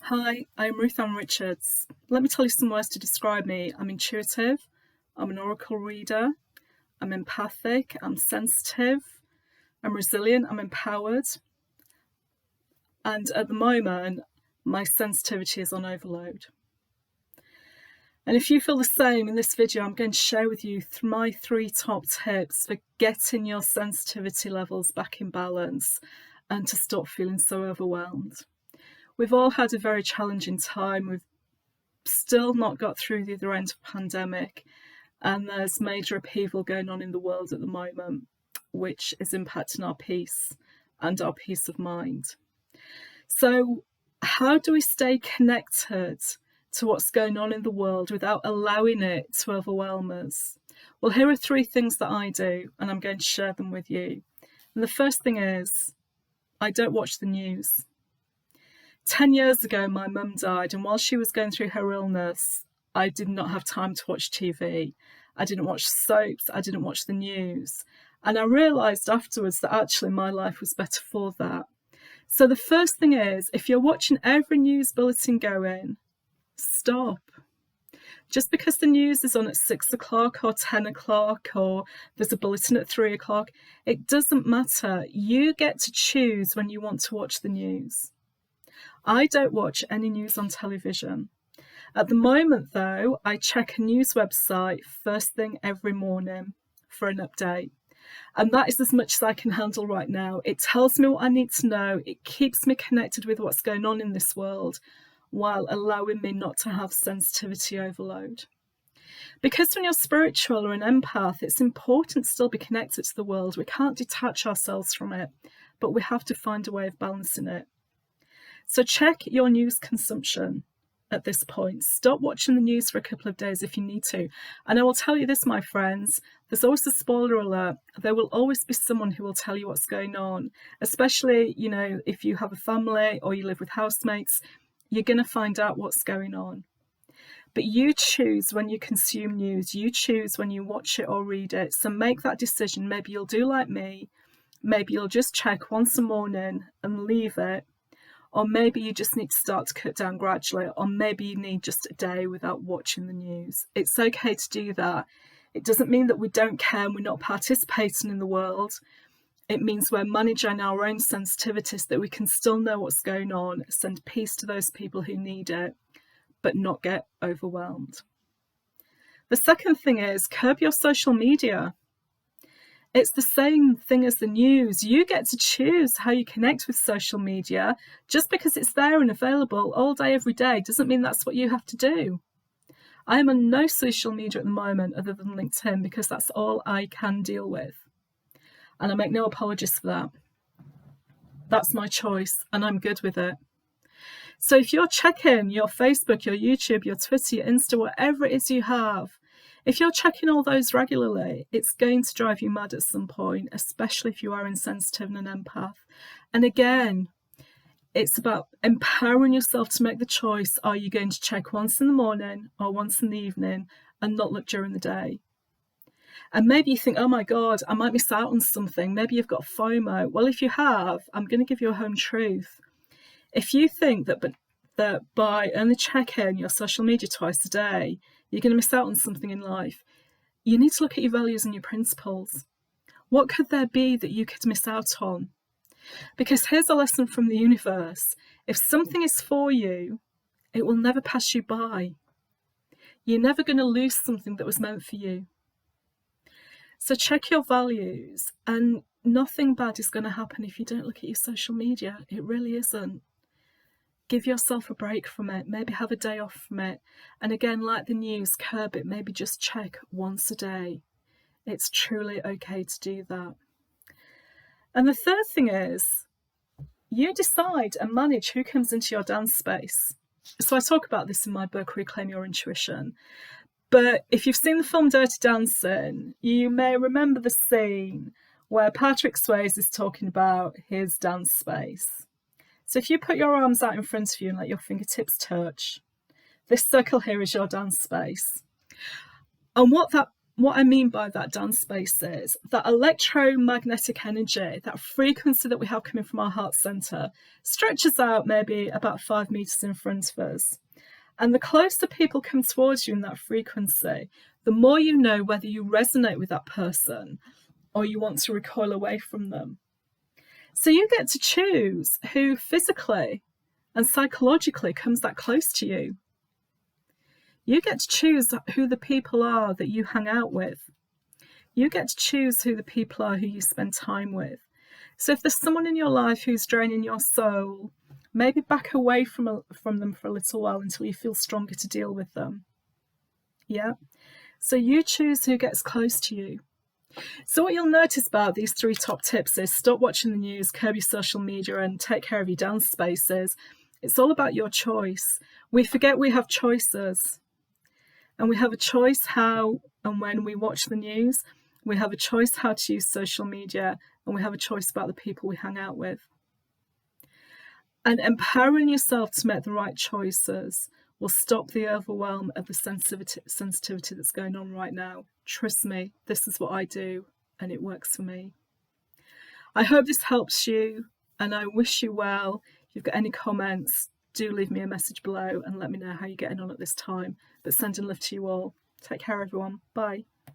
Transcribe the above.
Hi, I'm Ruth Richards. Let me tell you some words to describe me. I'm intuitive, I'm an oracle reader, I'm empathic, I'm sensitive, I'm resilient, I'm empowered, and at the moment, my sensitivity is on overload. And if you feel the same, in this video, I'm going to share with you my 3 top tips for getting your sensitivity levels back in balance and to stop feeling so overwhelmed. We've all had a very challenging time. We've still not got through the other end of the pandemic, and there's major upheaval going on in the world at the moment, which is impacting our peace and our peace of mind. So how do we stay connected to what's going on in the world without allowing it to overwhelm us? Well, here are 3 things that I do, and I'm going to share them with you. And the first thing is, I don't watch the news. 10 years ago, my mum died, and while she was going through her illness, I did not have time to watch TV. I didn't watch soaps, I didn't watch the news. And I realised afterwards that actually my life was better for that. So the first thing is, if you're watching every news bulletin going, stop. Just because the news is on at 6 o'clock or 10 o'clock or there's a bulletin at 3 o'clock, it doesn't matter. You get to choose when you want to watch the news. I don't watch any news on television. At the moment, though, I check a news website first thing every morning for an update. And that is as much as I can handle right now. It tells me what I need to know. It keeps me connected with what's going on in this world while allowing me not to have sensitivity overload. Because when you're spiritual or an empath, it's important to still be connected to the world. We can't detach ourselves from it, but we have to find a way of balancing it. So check your news consumption at this point. Stop watching the news for a couple of days if you need to. And I will tell you this, my friends, there's always a spoiler alert. There will always be someone who will tell you what's going on, especially, if you have a family or you live with housemates, you're going to find out what's going on. But you choose when you consume news. You choose when you watch it or read it. So make that decision. Maybe you'll do like me. Maybe you'll just check once a morning and leave it. Or maybe you just need to start to cut down gradually, or maybe you need just a day without watching the news. It's okay to do that. It doesn't mean that we don't care and we're not participating in the world. It means we're managing our own sensitivities, that we can still know what's going on, send peace to those people who need it, but not get overwhelmed. The second thing is curb your social media. It's the same thing as the news. You get to choose how you connect with social media. Just because it's there and available all day, every day, doesn't mean that's what you have to do. I am on no social media at the moment other than LinkedIn because that's all I can deal with. And I make no apologies for that. That's my choice and I'm good with it. So if you're checking your Facebook, your YouTube, your Twitter, your Insta, whatever it is you have, if you're checking all those regularly, it's going to drive you mad at some point, especially if you are insensitive and an empath. And again, it's about empowering yourself to make the choice. Are you going to check once in the morning or once in the evening and not look during the day? And maybe you think, oh my God, I might miss out on something. Maybe you've got FOMO. Well, if you have, I'm going to give you a home truth. If you think that by only checking your social media twice a day, you're going to miss out on something in life, you need to look at your values and your principles. What could there be that you could miss out on? Because here's a lesson from the universe. If something is for you, it will never pass you by. You're never going to lose something that was meant for you. So check your values, and nothing bad is going to happen if you don't look at your social media. It really isn't. Give yourself a break from it. Maybe have a day off from it. And again, like the news, curb it. Maybe just check once a day. It's truly okay to do that. And the third thing is, you decide and manage who comes into your dance space. So I talk about this in my book, Reclaim Your Intuition. But if you've seen the film Dirty Dancing, you may remember the scene where Patrick Swayze is talking about his dance space. So if you put your arms out in front of you and let your fingertips touch, this circle here is your dance space. And what that what I mean by that, dance space, is that electromagnetic energy, that frequency that we have coming from our heart center, stretches out maybe about 5 meters in front of us. And the closer people come towards you in that frequency, the more you know whether you resonate with that person or you want to recoil away from them. So you get to choose who physically and psychologically comes that close to you. You get to choose who the people are that you hang out with. You get to choose who the people are who you spend time with. So if there's someone in your life who's draining your soul, maybe back away from them for a little while until you feel stronger to deal with them. Yeah? So you choose who gets close to you. So what you'll notice about these 3 top tips is stop watching the news, curb your social media, and take care of your dance spaces. It's all about your choice. We forget we have choices. And we have a choice how and when we watch the news. We have a choice how to use social media. And we have a choice about the people we hang out with. And empowering yourself to make the right choices will stop the overwhelm of the sensitivity that's going on right now. Trust me, this is what I do, and it works for me. I hope this helps you, and I wish you well. If you've got any comments, do leave me a message below and let me know how you're getting on at this time. But sending love to you all. Take care, everyone. Bye.